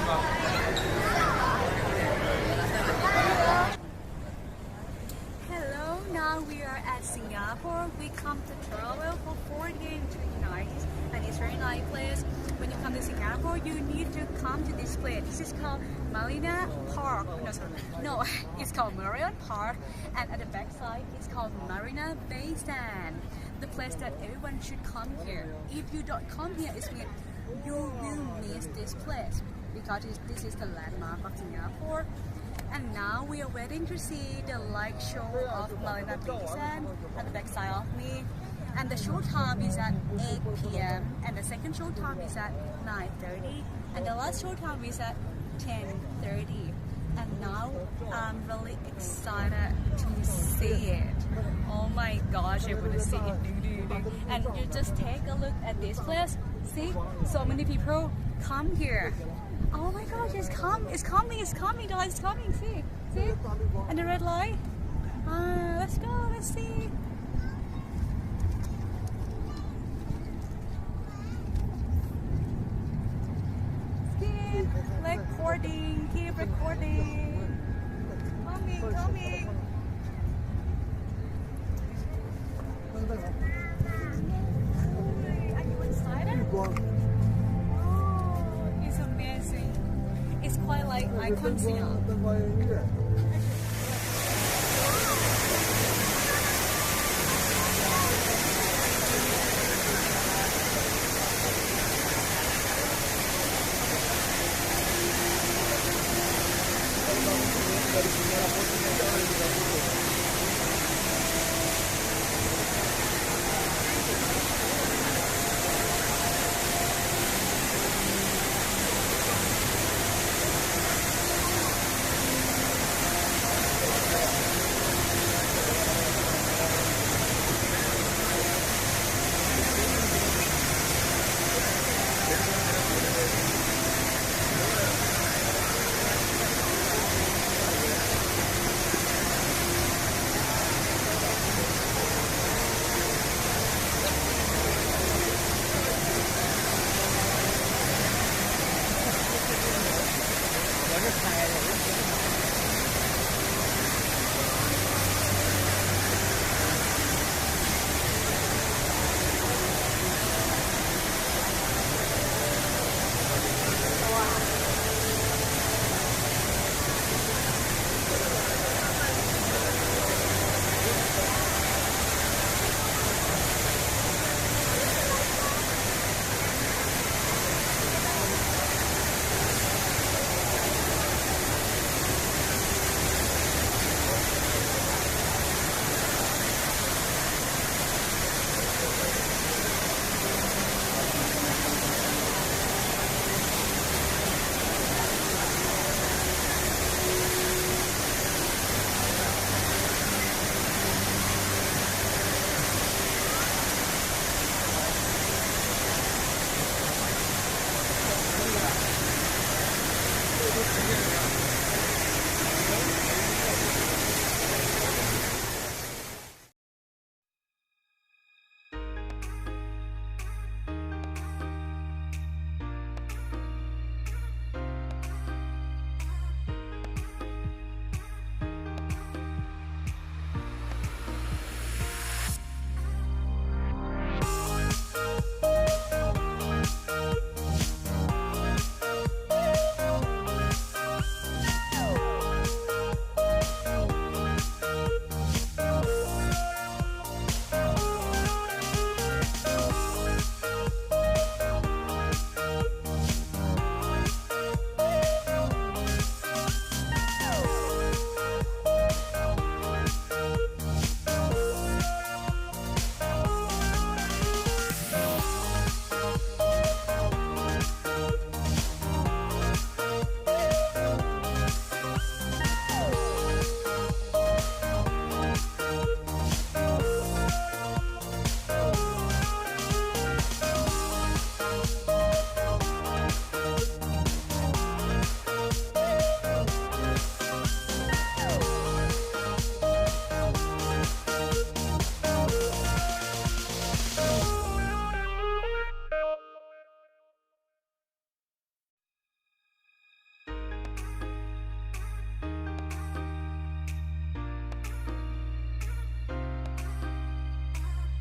Hello, now we are at Singapore. We come to travel for 4 days and 3 nights, and it's a very nice place. When you come to Singapore, you need to come to this place. This is called Marina Park. No, it's called Marina Park, and at the back side, it's called Marina Bay Sands. The place that everyone should come here. If you don't come here, it means you will miss this place because this is the landmark of Singapore. And now we are waiting to see the light show of Marina Bay Sands at the back side of me. And the show time is at 8 p.m. and the second show time is at 9:30 and the last show time is at 10:30. And now I'm really excited to see it. Oh my gosh, I want to see it. And you just take a look at this place. See, so many people come here. Oh my gosh, it's coming, guys, it's coming. See, and the red light. Let's go, let's see. Recording, keep recording. Coming. Are you excited? Oh, it's amazing. It's quite like Icon Siam.